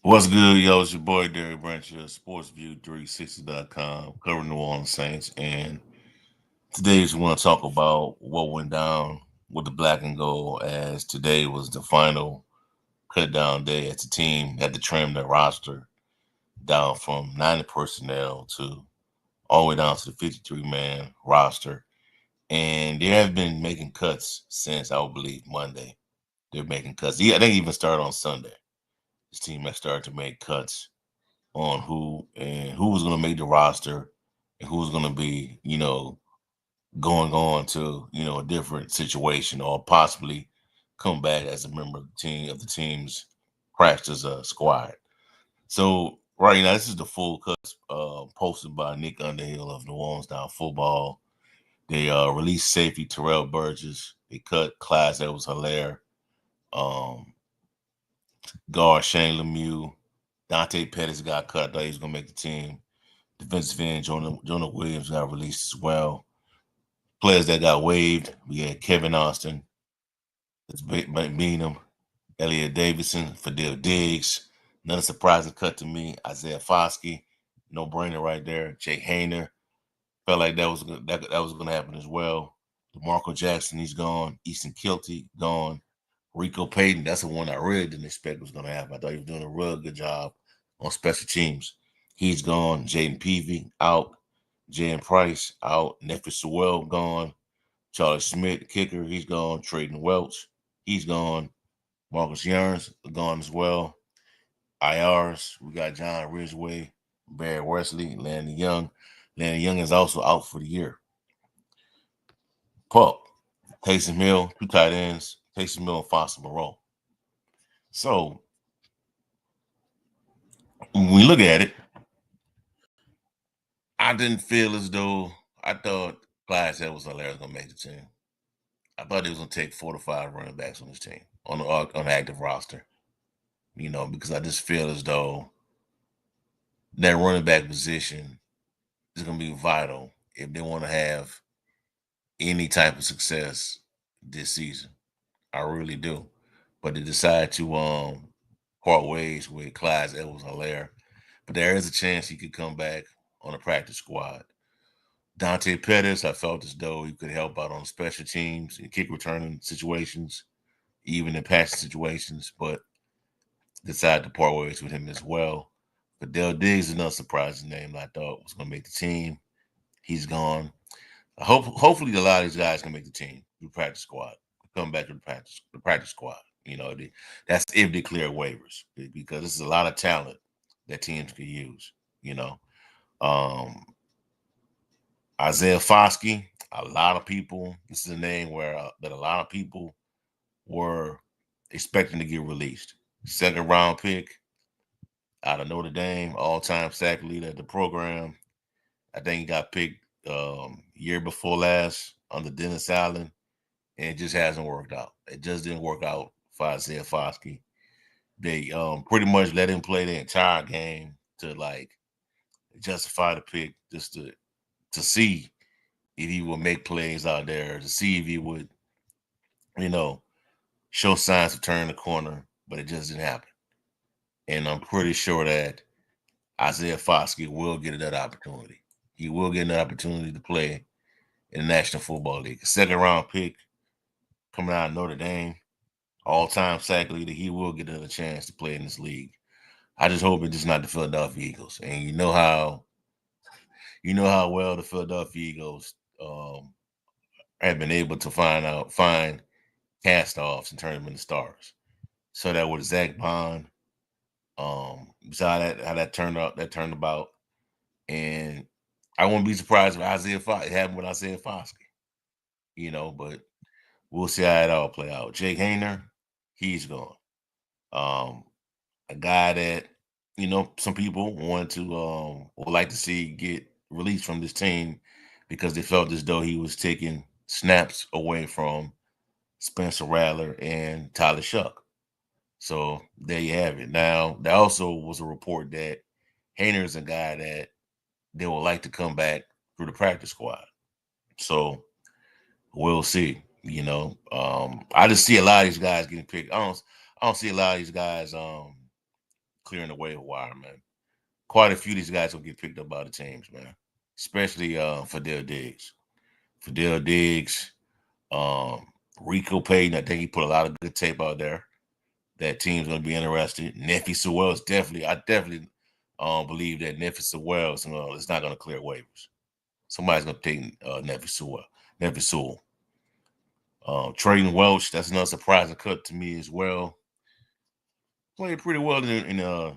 What's good, yo? It's your boy Derek Branch here, SportsView360.com, covering New Orleans Saints. And today we want to talk about what went down with the black and gold, as today was the final cut down day as the team had to trim their roster down from 90 personnel to all the way down to the 53-man roster. And they have been making cuts since, I would believe, Monday. They're making cuts. Yeah, I think even started on Sunday. This team has started to make cuts on who was going to make the roster and who's going to be, going on to, a different situation or possibly come back as a member of the team's practice squad. So right now, this is the full cuts posted by Nick Underhill of New Orleans Down Football. They released safety Terrell Burgess. They cut Class Edwards Hilaire, um, guard Shane Lemieux. Dante Pettis got cut. I thought he was going to make the team. Defensive end Jonah Williams got released as well. Players that got waived, we had Kevin Austin, that's Beanham, Elliot Davidson, Fidel Diggs. Another surprising cut to me, Isaiah Foskey, no brainer right there. Jake Hayner, felt like that was going to happen as well. DeMarco Jackson, he's gone. Easton Kilty, gone. Rico Payton, that's the one I really didn't expect was going to happen. I thought he was doing a real good job on special teams. He's gone. Jaden Peavy, out. Jan Price, out. Nephi Sewell, gone. Charlie Smith, the kicker, he's gone. Trayton Welch, he's gone. Marcus Yarns, gone as well. IRs, we got John Ridgeway, Barry Wesley, Landon Young. Landon Young is also out for the year. Pup, Taysom Hill, two tight ends, Taysom Hill and Foster Moreau. So when we look at it, I didn't feel as though I thought Clyde Edwards Hilaire was gonna make the team. I thought he was gonna take 4 to 5 running backs on his team on the active roster. Because I just feel as though that running back position is gonna be vital if they want to have any type of success this season. I really do. But they decided to part ways with Clyde Edwards Hilaire. But there is a chance he could come back on the practice squad. Dante Pettis, I felt as though he could help out on special teams and kick returning situations, even in passing situations, but decided to part ways with him as well. Fidel Diggs is another surprising name I thought was going to make the team. He's gone. Hopefully, a lot of these guys can make the team, the practice squad, come back to the practice squad. That's if they clear waivers because this is a lot of talent that teams could use. You know, um, Isaiah Foskey, a lot of people. This is a name where that a lot of people were expecting to get released. Second round pick out of Notre Dame, all time sack leader at the program. I think he got picked year before last under Dennis Allen, and it just hasn't worked out. It just didn't work out for Isaiah Foskey. They pretty much let him play the entire game to like justify the pick, just to see if he would make plays out there, to see if he would, you know, show signs of turning the corner, but it just didn't happen. And I'm pretty sure that Isaiah Foskey will get that opportunity. He will get an opportunity to play in the National Football League. Second round pick coming out of Notre Dame, all time sack leader. He will get another chance to play in this league. I just hope it's just not the Philadelphia Eagles. And you know how well the Philadelphia Eagles have been able to find cast offs and turn them into stars. So that with Zach Bond, you saw how that turned about. And I wouldn't be surprised if it happened with Isaiah Foskey, but we'll see how it all play out. Jake Hayner, he's gone. Um, a guy that, some people wanted to would like to see get released from this team because they felt as though he was taking snaps away from Spencer Rattler and Tyler Shuck. So there you have it. Now, there also was a report that Hayner is a guy that they would like to come back through the practice squad. So we'll see. I just see a lot of these guys getting picked. I don't see a lot of these guys clearing the waiver wire, man. Quite a few of these guys will get picked up by the teams, man. Especially Fidel Diggs. Fidel Diggs, um, Rico Payton. I think he put a lot of good tape out there that team's going to be interested. Nephi Sewell is I definitely believe that Nephi Sewell is not going to clear waivers. Somebody's going to take Nephi Sewell. Trayton Welch, that's another surprising cut to me as well. Played pretty well in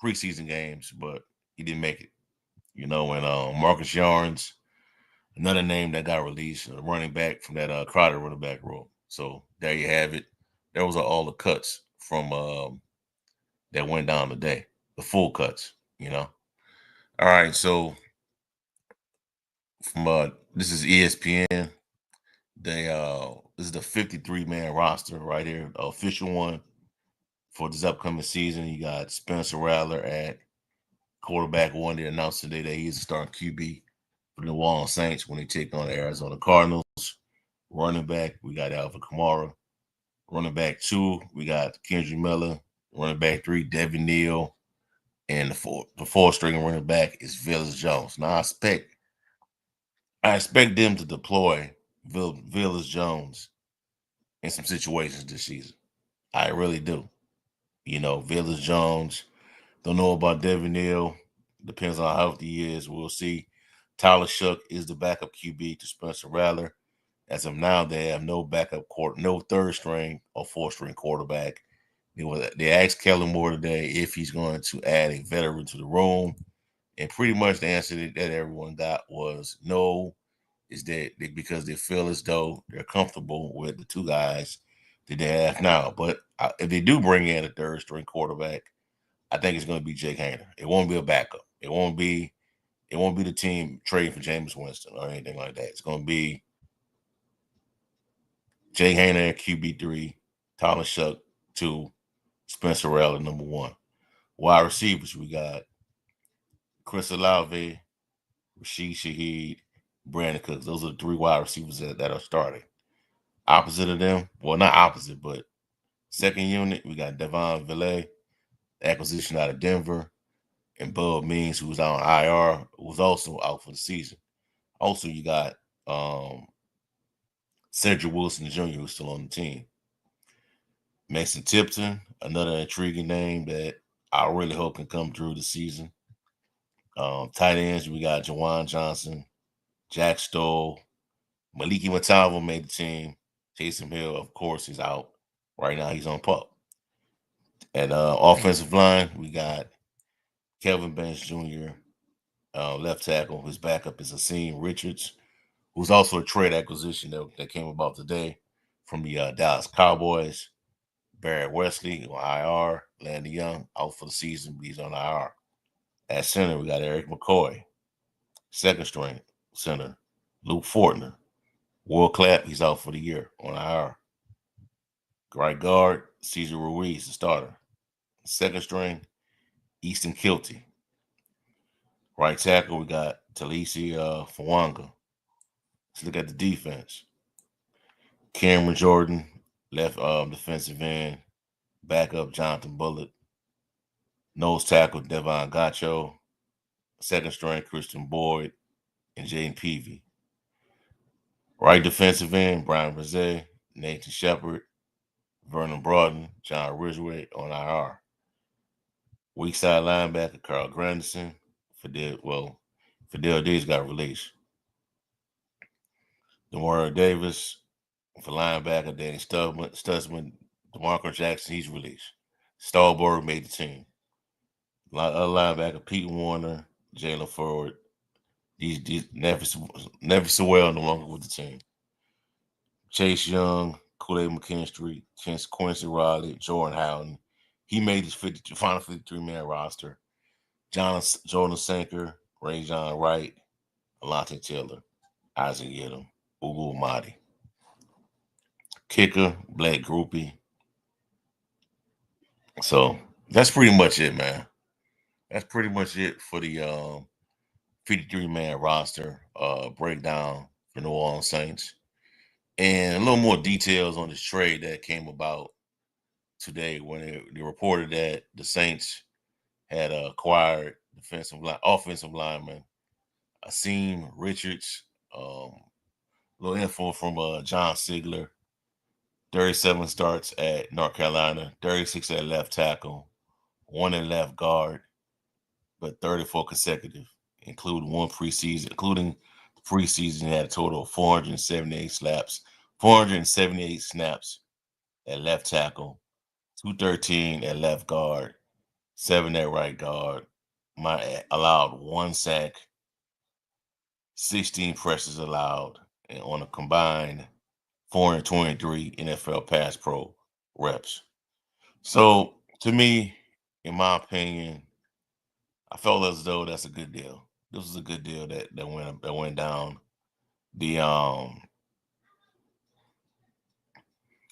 preseason games, but he didn't make it. You know, and Marcus Yarns, another name that got released, a running back from that Crowder running back role. So there you have it. There was all the cuts from that went down today, the full cuts. You know. All right, so from this is ESPN. This is the 53-man roster right here, the official one for this upcoming season. You got Spencer Rattler at quarterback one. They announced today that he's a starting QB for the New Orleans Saints when they take on the Arizona Cardinals. Running back, we got Alvin Kamara. Running back two, we got Kendrick Miller. Running back three, Devin Neal. And the four string running back is Velus Jones. Now I expect them to deploy Velus Jones in some situations this season. I really do. You know, Velus Jones. Don't know about Devin Neal. Depends on how healthy he is. We'll see. Tyler Shuck is the backup QB to Spencer Rattler. As of now, they have no no third string or fourth string quarterback. They asked Kellen Moore today if he's going to add a veteran to the room. And pretty much the answer that everyone got was no, is that because they feel as though they're comfortable with the two guys that they have now. But if they do bring in a third string quarterback, I think it's going to be Jake Hayner. It won't be a backup. It won't be the team trading for Jameis Winston or anything like that. It's going to be Jake Hayner at QB3, Thomas Shuck 2, Spencer Rattler number 1. Wide receivers, we got Chris Olave, Rashid Shaheed, Brandon Cooks. Those are the 3 wide receivers that are starting. Opposite of them, well, not opposite, but second unit, we got Devon Villay, acquisition out of Denver, and Bud Means, who was on IR, who was also out for the season. Also, you got Cedric Wilson Jr., who's still on the team. Mason Tipton, another intriguing name that I really hope can come through the season. Tight ends, we got Jawan Johnson, Jack Stoll, Maliki Matava made the team. Taysom Hill, of course, is out. Right now, he's on pup. At offensive line, we got Kelvin Bench Jr., left tackle. His backup is Asim Richards, who's also a trade acquisition that came about today from the Dallas Cowboys. Barrett Wesley on IR. Landon Young out for the season, but he's on IR. At center, we got Eric McCoy. Second string center, Luke Fortner. Will Clapp, he's out for the year on IR. Right guard, Cesar Ruiz, the starter. Second string, Easton Kilty. Right tackle, we got Talisi Fawanga. Let's look at the defense. Cameron Jordan, left defensive end. Backup, Jonathan Bullitt. Nose tackle, Devon Gacho. Second string, Christian Boyd and Jaden Peavy. Right defensive end, Brian Brzee, Nathan Shepard, Vernon Broughton, John Ridgeway on IR. Weak side linebacker, Carl Granderson. Fidel Diggs got released. DeMario Davis for linebacker, Danny Stutzman, DeMarco Jackson, he's released. Stahlberg made the team. Other linebacker, Pete Warner, Jalen Ford. These Never Sewell no longer with the team. Chase Young, Kool-Aid McKinstry, Quincy Riley, Jordan Howden. He made his final 53-man roster. Jordan Sanker, Ray John Wright, Alante Taylor, Isaac Yedem, Ugu Amadi. Kicker, Black Groupie. So that's pretty much it, man. That's pretty much it for the 53-man roster breakdown for New Orleans Saints. And a little more details on this trade that came about today when they reported that the Saints had acquired offensive lineman Asim Richards. Little info from John Sigler. 37 starts at North Carolina, 36 at left tackle, 1 at left guard, but 34 consecutive, including preseason, he had a total of 478 snaps at left tackle, 213 at left guard, 7 at right guard. Allowed 1 sack, 16 pressures allowed, and on a combined 423 NFL pass pro reps. So to me, in my opinion, I felt as though that's a good deal. This was a good deal that went down. The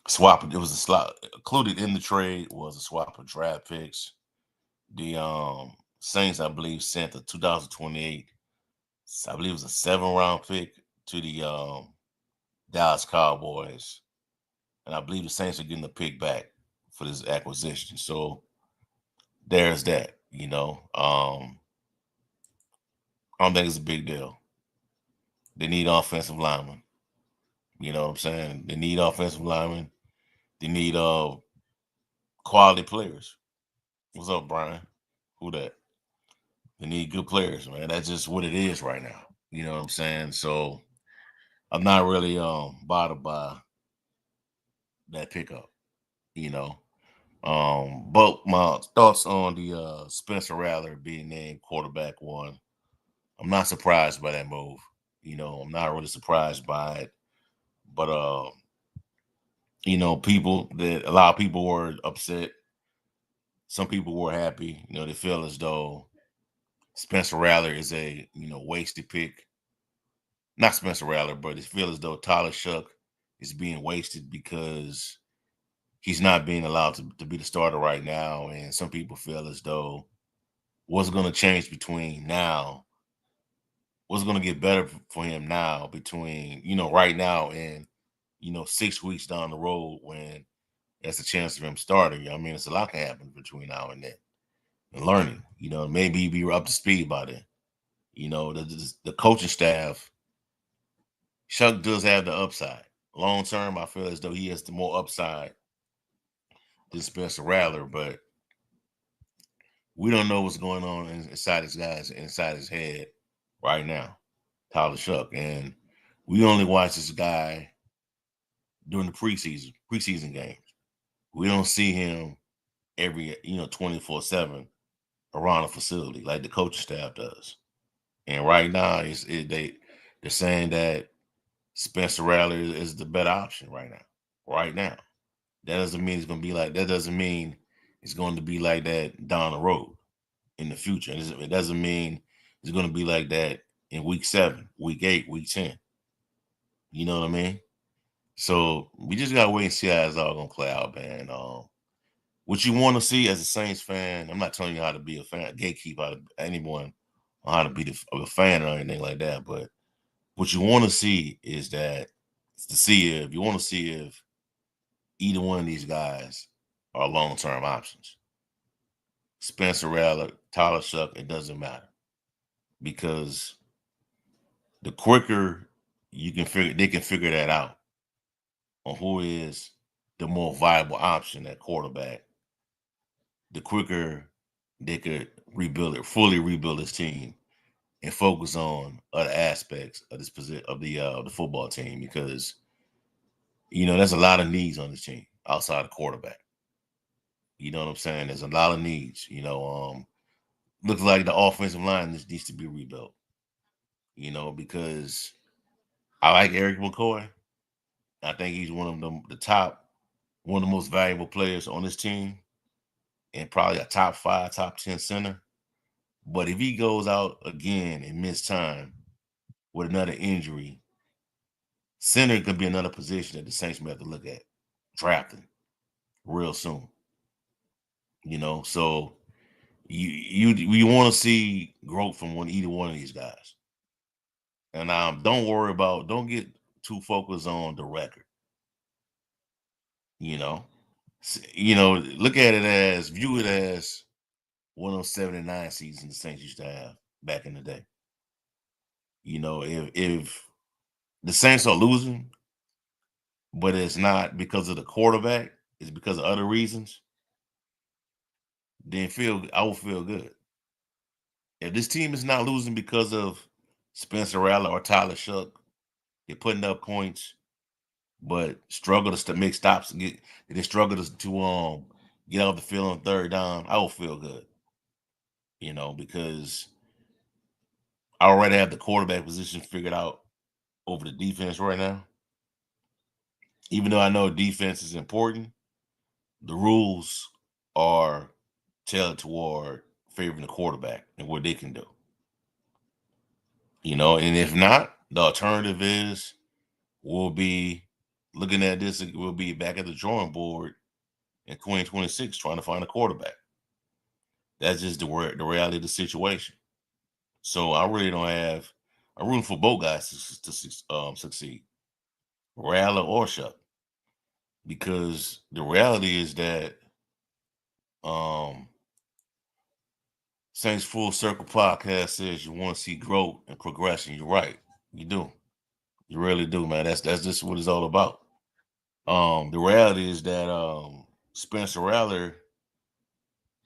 swap, it was a slot included in the trade was a swap of draft picks. The Saints, I believe, sent a 2028, I believe it was a 7th round pick to the Dallas Cowboys. And I believe the Saints are getting the pick back for this acquisition. So there's that, I don't think it's a big deal. They need offensive linemen. You know what I'm saying? They need offensive linemen. They need quality players. What's up, Brian? Who that? They need good players, man. That's just what it is right now. You know what I'm saying? So I'm not really bothered by that pickup, you know. But my thoughts on the Spencer Rattler being named quarterback one. I'm not surprised by that move. I'm not really surprised by it. But a lot of people were upset. Some people were happy. They feel as though Spencer Rattler is a wasted pick. Not Spencer Rattler, but they feel as though Tyler Shuck is being wasted because he's not being allowed to be the starter right now. And some people feel as though what's going to change between now, what's going to get better for him now between, right now and, 6 weeks down the road when that's a chance of him starting. I mean, it's a lot can happen between now and then. And learning, maybe be up to speed by then. The coaching staff, Chuck does have the upside. Long term, I feel as though he has the more upside than Spencer Rattler, but we don't know what's going on inside his head right now, Tyler Shuck. And we only watch this guy during the preseason games. We don't see him every 24/7 around a facility like the coaching staff does. And right now, they're saying that Spencer Rattler is the better option right now. Right now, that doesn't mean it's going to be like that. Doesn't mean it's going to be like that down the road in the future. It doesn't mean it's going to be like that in week 7, week 8, week 10. You know what I mean? So we just gotta wait and see how it's all gonna play out, man. What you want to see as a Saints fan, I'm not telling you how to be a fan, gatekeeper anyone on how to be a fan or anything like that. But what you want to see is if you want to see if either one of these guys are long-term options. Spencer Rattler, Tyler Shuck, it doesn't matter because the quicker they can figure that out on who is the more viable option at quarterback, the quicker they could fully rebuild this team and focus on other aspects of this position of the football team because there's a lot of needs on this team outside of quarterback. You know what I'm saying? There's a lot of needs. Looks like the offensive line needs to be rebuilt. Because I like Eric McCoy. I think he's one of one of the most valuable players on this team, and probably a top 5, top 10 center. But if he goes out again and miss time with another injury, center could be another position that the Saints may have to look at drafting real soon. So you want to see growth from either one of these guys. And don't get too focused on the record. Look at it view it as one of those 79 seasons the Saints used to have back in the day. If the Saints are losing, but it's not because of the quarterback, it's because of other reasons, then I will feel good. If this team is not losing because of Spencer Rattler or Tyler Shuck, they're putting up points, but struggle to make stops and they struggle to get off the field on third down, I will feel good. Because I already have the quarterback position figured out over the defense right now. Even though I know defense is important, the rules are tailored toward favoring the quarterback and what they can do. And if not, the alternative is we'll be looking at this, we'll be back at the drawing board in 2026 trying to find a quarterback. That's just the reality of the situation. So I really don't have. I'm rooting for both guys to succeed, Rattler or Shuck, because the reality is that Saints Full Circle podcast says you want to see growth and progression. You're right, you do. You really do, man. That's just what it's all about. The reality is that Spencer Rattler,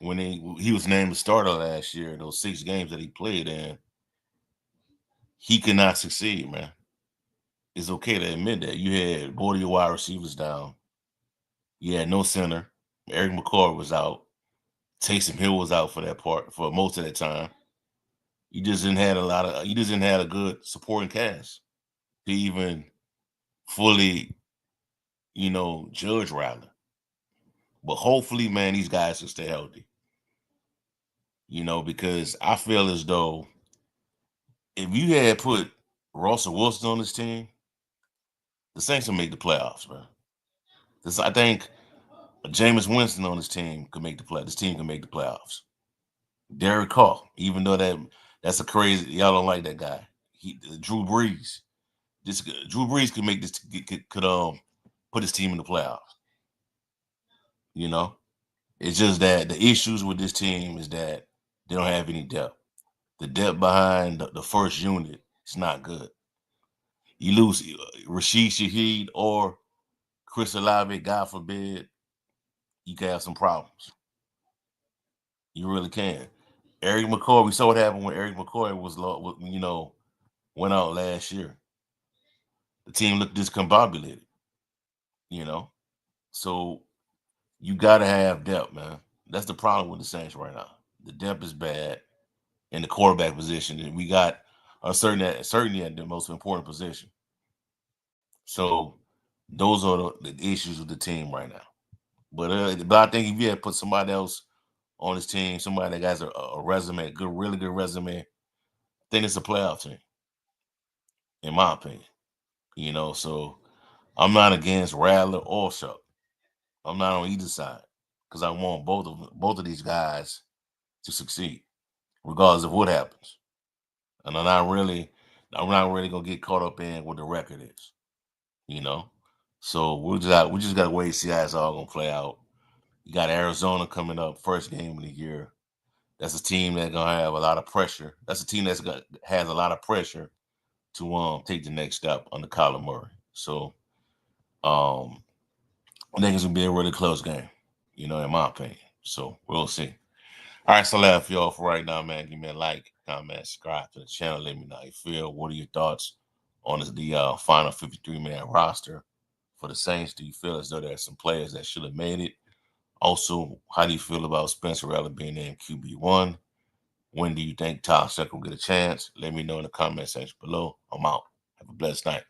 when he was named the starter last year, those 6 games that he played in, he could not succeed, man. It's okay to admit that. You had both of your wide receivers down. You had no center. Eric McCoy was out. Taysom Hill was out for most of that time. You just didn't have a good supporting cast to even fully, judge Rattler. But hopefully, man, these guys will stay healthy. Because I feel as though if you had put Russell Wilson on this team, the Saints will make the playoffs, man. I think Jameis Winston on this team could make the play. This team can make the playoffs. Derek Carr, even though that's a crazy, y'all don't like that guy. Drew Brees. Drew Brees could make this could put his team in the playoffs. It's just that the issues with this team is that they don't have any depth. The depth behind the first unit is not good. You lose Rashid Shaheed or Chris Olave, God forbid, you can have some problems. You really can. Eric McCoy, we saw what happened when Eric McCoy went out last year. The team looked discombobulated. So you got to have depth, man. That's the problem with the Saints right now. The depth is bad in the quarterback position, and we got certainly at the most important position. So those are the issues with the team right now. But I think if you had put somebody else on this team, somebody that has a resume, really good resume, I think it's a playoff team, in my opinion. So I'm not against Rattler or Shuck. I'm not on either side because I want both of these guys to succeed, regardless of what happens. And I'm not really gonna get caught up in what the record is. So we just gotta wait and see how it's all gonna play out. You got Arizona coming up, first game of the year. That's a team that's gonna have a lot of pressure. That's a team has a lot of pressure to take the next step under Kyler Murray. So I think it's gonna be a really close game, in my opinion. So we'll see. All right, so that's y'all for right now, man. Give me a like, comment, subscribe to the channel. Let me know how you feel. What are your thoughts on the final 53-man roster for the Saints? Do you feel as though there's some players that should have made it? Also, how do you feel about Spencer Rattler being named QB1? When do you think Tyler Shuck will get a chance? Let me know in the comment section below. I'm out. Have a blessed night.